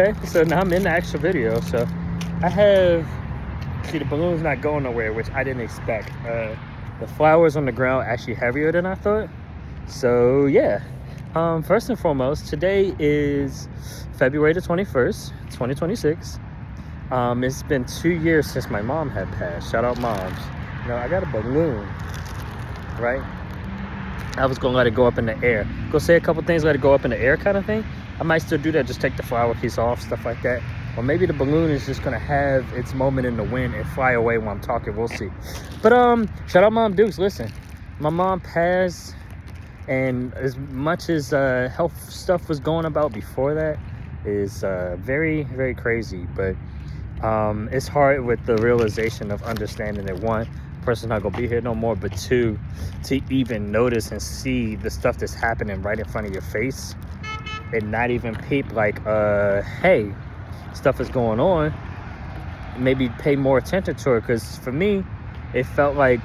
Okay, so now I'm in the actual video. So I have, see, the balloon's not going nowhere, which I didn't expect. The flowers on the ground actually heavier than I thought. So yeah, first and foremost, today is February the 21st, 2026. It's been 2 years since my mom had passed. Shout out moms. You know, I got a balloon, right? I was gonna let it go up in the air. Go say a couple things, let it go up in the air kind of thing. I might still do that, just take the flower piece off, stuff like that. Or maybe the balloon is just gonna have its moment in the wind and fly away while I'm talking, we'll see. But shout out Mom Dukes. Listen, my mom passed, and as much as health stuff was going about before that is very, very crazy. But it's hard with the realization of understanding that one, person's not gonna be here no more, but two, to even notice and see the stuff that's happening right in front of your face and not even peep like, hey, stuff is going on. Maybe pay more attention to her, because for me, it felt like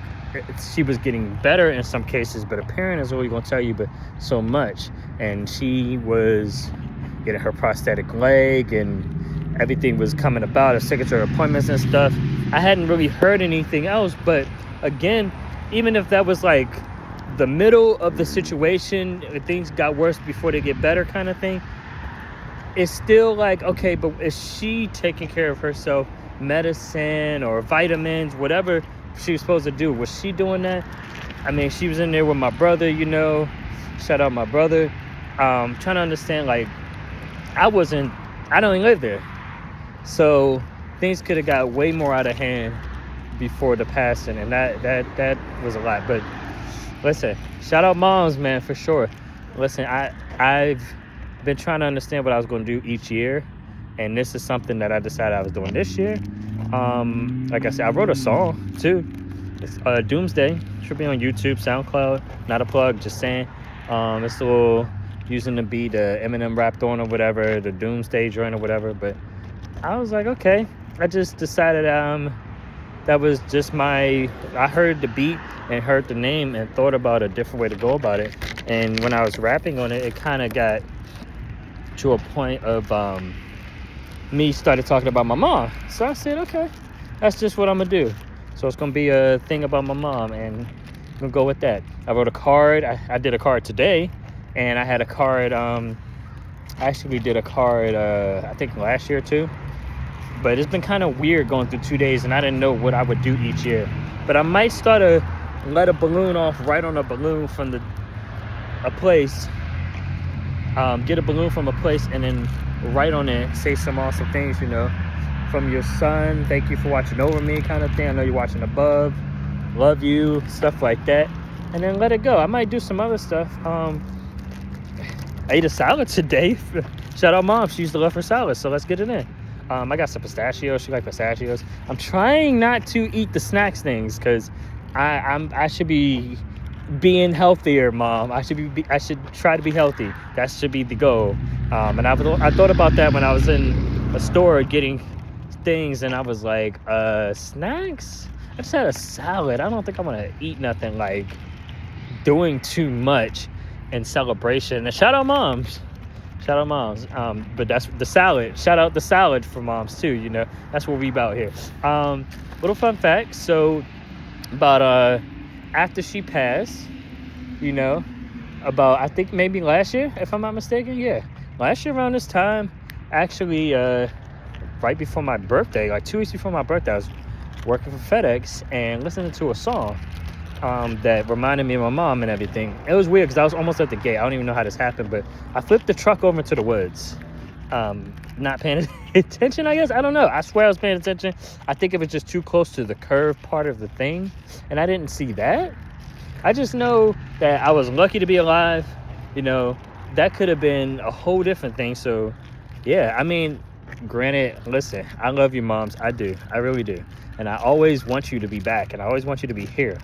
she was getting better in some cases, but a parent is only gonna tell you but so much. And she was getting her prosthetic leg and everything was coming about, her signature appointments and stuff. I hadn't really heard anything else, but again, even if that was like the middle of the situation, things got worse before they get better kind of thing, it's still like, okay, but is she taking care of herself? Medicine or vitamins, whatever she was supposed to do, was she doing that? I mean, she was in there with my brother, you know, shout out my brother. Trying to understand, like, I don't even live there, so things could have got way more out of hand before the passing, and that was a lot. But listen, shout out moms, man, for sure. Listen, I've been trying to understand what I was going to do each year, and this is something that I decided I was doing this year. Like I said, I wrote a song too. It's Doomsday. Should be on YouTube, SoundCloud. Not a plug, just saying. It's a little using the beat, Eminem rapped on or whatever, the Doomsday joint or whatever. But I was like, okay. I just decided that was just I heard the beat and heard the name and thought about a different way to go about it. And when I was rapping on it, it kind of got to a point of me started talking about my mom. So I said, okay, that's just what I'm gonna do. So it's gonna be a thing about my mom, and I'm gonna go with that. I wrote a card. I did a card today, and I had a card. I actually did a card I think last year too. But it's been kind of weird going through 2 days, and I didn't know what I would do each year. But I might start let a balloon off right on a balloon from a place. Get a balloon from a place and then write on it, say some awesome things, you know, from your son, thank you for watching over me kind of thing. I know you're watching above, love you, stuff like that. And then let it go. I might do some other stuff. I ate a salad today. Shout out mom, she used to love her salad, so let's get it in. I got some pistachios. She likes pistachios. I'm trying not to eat the snacks things because I should be being healthier, mom. I should try to be healthy. That should be the goal. And I thought about that when I was in a store getting things, and I was like, snacks? I just had a salad. I don't think I want to eat nothing like doing too much in celebration. And shout out moms. But that's the salad. Shout out the salad for moms too, you know. That's what we about here. Little fun fact. So about after she passed, you know, about I think maybe last year, if I'm not mistaken. Yeah. Last year around this time, actually right before my birthday, like 2 weeks before my birthday, I was working for FedEx and listening to a song that reminded me of my mom and everything. It was weird because I was almost at the gate. I don't even know how this happened, but I flipped the truck over to the woods. Not paying attention, I guess. I don't know. I swear I was paying attention. I think it was just too close to the curved part of the thing, and I didn't see that. I just know that I was lucky to be alive. You know, that could have been a whole different thing. So, yeah, I mean, granted, listen, I love you, moms. I do. I really do. And I always want you to be back, and I always want you to be here.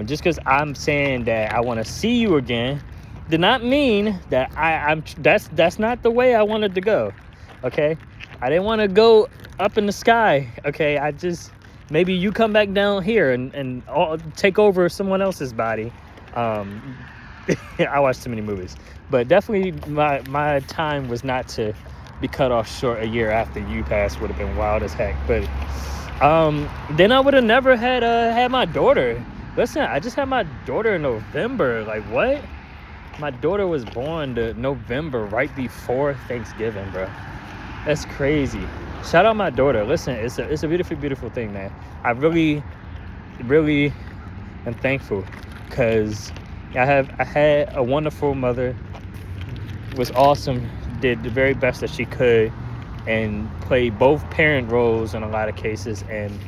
Just because I'm saying that I want to see you again did not mean that that's not the way I wanted to go. Okay, I didn't want to go up in the sky. Okay, I just maybe you come back down here and take over someone else's body. I watched too many movies, but definitely my time was not to be cut off short a year after you passed would have been wild as heck. But then I would have never had my daughter. Listen, I just had my daughter in November. Like, what? My daughter was born to November, right before Thanksgiving, bro. That's crazy. Shout out my daughter. Listen, it's a beautiful, beautiful thing, man. I really, really am thankful because I had a wonderful mother. Was awesome. Did the very best that she could, and played both parent roles in a lot of cases. And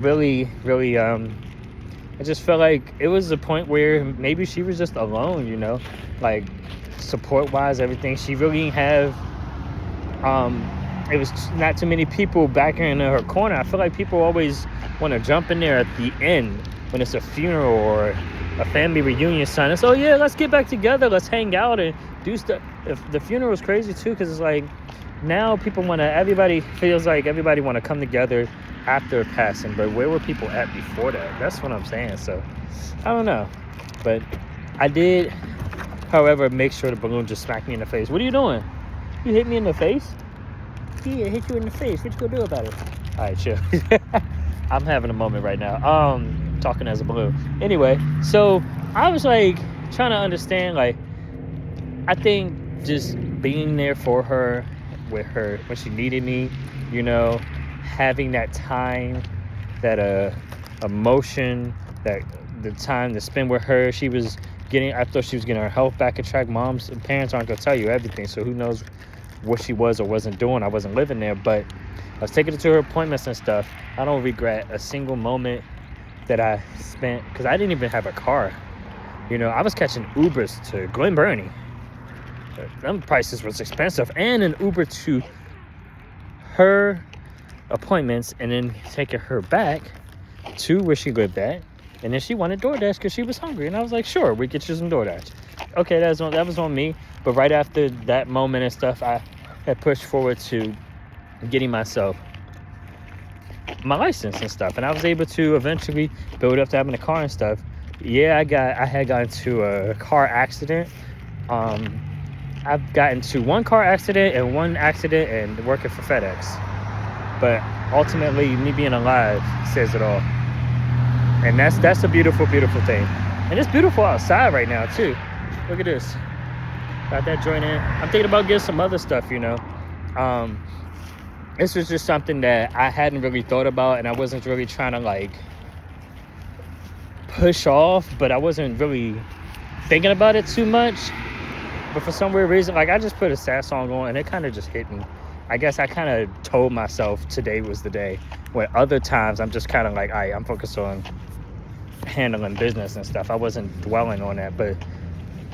really, really, I just felt like it was a point where maybe she was just alone, you know, like support-wise, everything. She really didn't have. It was not too many people backing in her corner. I feel like people always want to jump in there at the end when it's a funeral or a family reunion sign. It's, oh yeah, let's get back together, let's hang out and do stuff. If the funeral was crazy too, because it's like now everybody feels like everybody want to come together after passing, but where were people at before that? That's what I'm saying. So I don't know, but I did, however, make sure the balloon just smacked me in the face. What are you doing? You hit me in the face? Yeah, hit you in the face. What you gonna do about it? All right, chill. I'm having a moment right now. Talking as a balloon. Anyway, so I was like trying to understand, like, I think just being there for her, with her when she needed me, you know, having that time, that emotion, that the time to spend with her. I thought she was getting her health back on track. Moms and parents aren't gonna tell you everything, so who knows what she was or wasn't doing. I wasn't living there, but I was taking her to her appointments and stuff. I don't regret a single moment that I spent, because I didn't even have a car. You know, I was catching Ubers to Glen Burnie. Them prices was expensive, and an Uber to her appointments, and then taking her back to where she lived at. And then she wanted DoorDash because she was hungry, and I was like, sure, we get you some DoorDash. Okay, that was on me. But right after that moment and stuff, I had pushed forward to getting myself my license and stuff, and I was able to eventually build up to having a car and stuff. Yeah, I had gotten into a car accident. I've gotten to one car accident and one accident and working for FedEx, but ultimately me being alive says it all. And that's a beautiful, beautiful thing. And it's beautiful outside right now too. Look at this. Got that joint in. I'm thinking about getting some other stuff, you know. This was just something that I hadn't really thought about, and I wasn't really trying to like push off, but I wasn't really thinking about it too much. But for some weird reason, like, I just put a sad song on and it kind of just hit me. I guess I kind of told myself today was the day, when other times I'm just kind of like, all right, I'm focused on handling business and stuff. I wasn't dwelling on that. But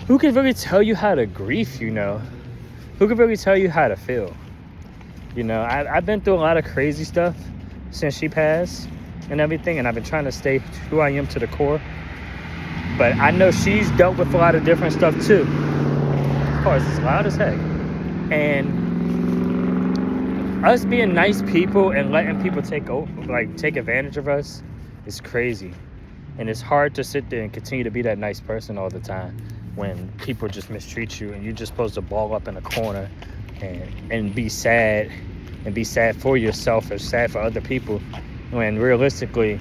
who can really tell you how to grieve, you know? Who can really tell you how to feel? You know, I've been through a lot of crazy stuff since she passed and everything, and I've been trying to stay who I am to the core. But I know she's dealt with a lot of different stuff too. Of course, it's loud as heck. And us being nice people and letting people take advantage of us is crazy. And it's hard to sit there and continue to be that nice person all the time when people just mistreat you and you're just supposed to ball up in a corner and be sad for yourself or sad for other people, when realistically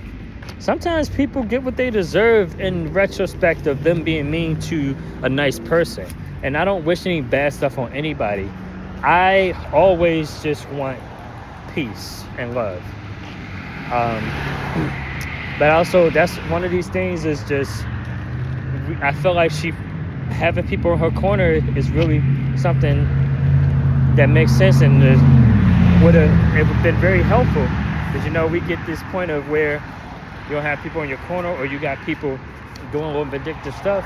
sometimes people get what they deserve in retrospect of them being mean to a nice person. And I don't wish any bad stuff on anybody. I always just want peace and love. But also, that's one of these things is just, I feel like having people in her corner is really something that makes sense, and it would have been very helpful. Because, you know, we get this point of where you don't have people in your corner, or you got people doing a little vindictive stuff.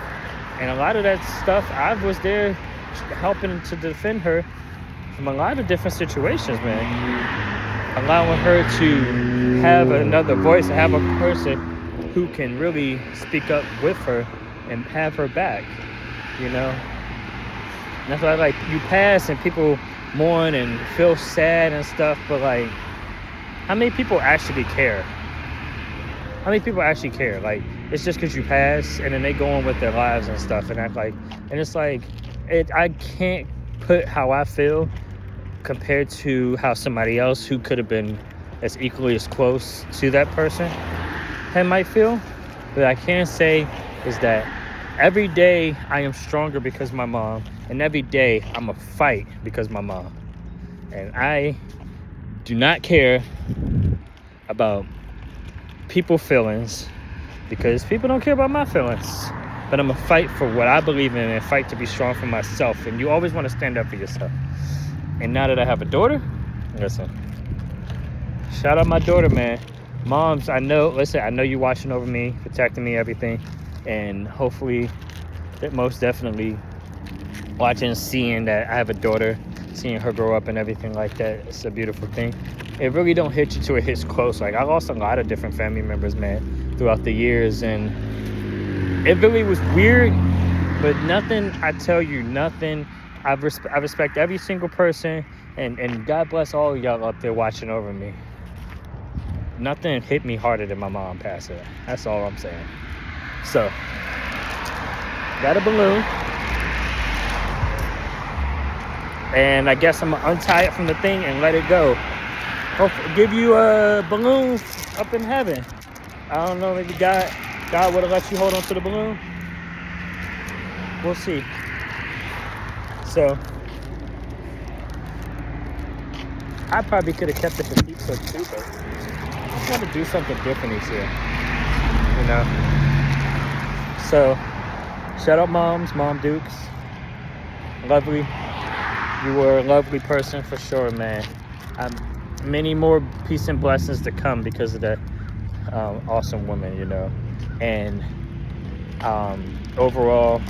And a lot of that stuff, I was there helping to defend her from a lot of different situations, man. Allowing her to have another voice, and have a person who can really speak up with her and have her back, you know. And that's why, like, you pass and people mourn and feel sad and stuff, but like, how many people actually care? How many people actually care? Like, it's just because you pass and then they go on with their lives and stuff, and act like, and it's like, I can't put how I feel compared to how somebody else who could have been as equally as close to that person might feel. But I can say is that every day I am stronger because of my mom, and every day I'm a fight because of my mom. And I do not care about people's feelings because people don't care about my feelings. But I'm a fight for what I believe in and fight to be strong for myself. And you always want to stand up for yourself. And now that I have a daughter, listen, shout out my daughter, man. Moms, I know you watching over me, protecting me, everything. And hopefully, most definitely watching, seeing that I have a daughter, seeing her grow up and everything like that. It's a beautiful thing. It really don't hit you till it hits close. Like, I lost a lot of different family members, man, throughout the years. And it really was weird, but nothing, I tell you, nothing. I respect every single person, and God bless all of y'all up there watching over me. Nothing hit me harder than my mom passing. That's all I'm saying. So, got a balloon. And I guess I'm going to untie it from the thing and let it go. Give you a balloon up in heaven. I don't know, maybe God would have let you hold on to the balloon. We'll see. So, I probably could have kept it for pizza too, but I just want to do something different each year. You know? So, shout out moms, Mom Dukes. Lovely. You were a lovely person for sure, man. Many more peace and blessings to come because of that awesome woman, you know. And overall,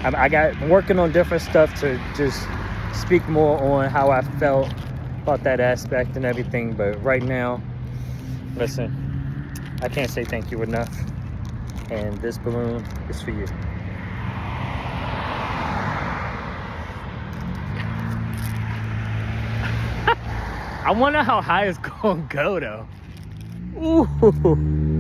I'm working on different stuff to just speak more on how I felt about that aspect and everything. But right now, listen, I can't say thank you enough. And this balloon is for you. I wonder how high it's gonna go though. Ooh.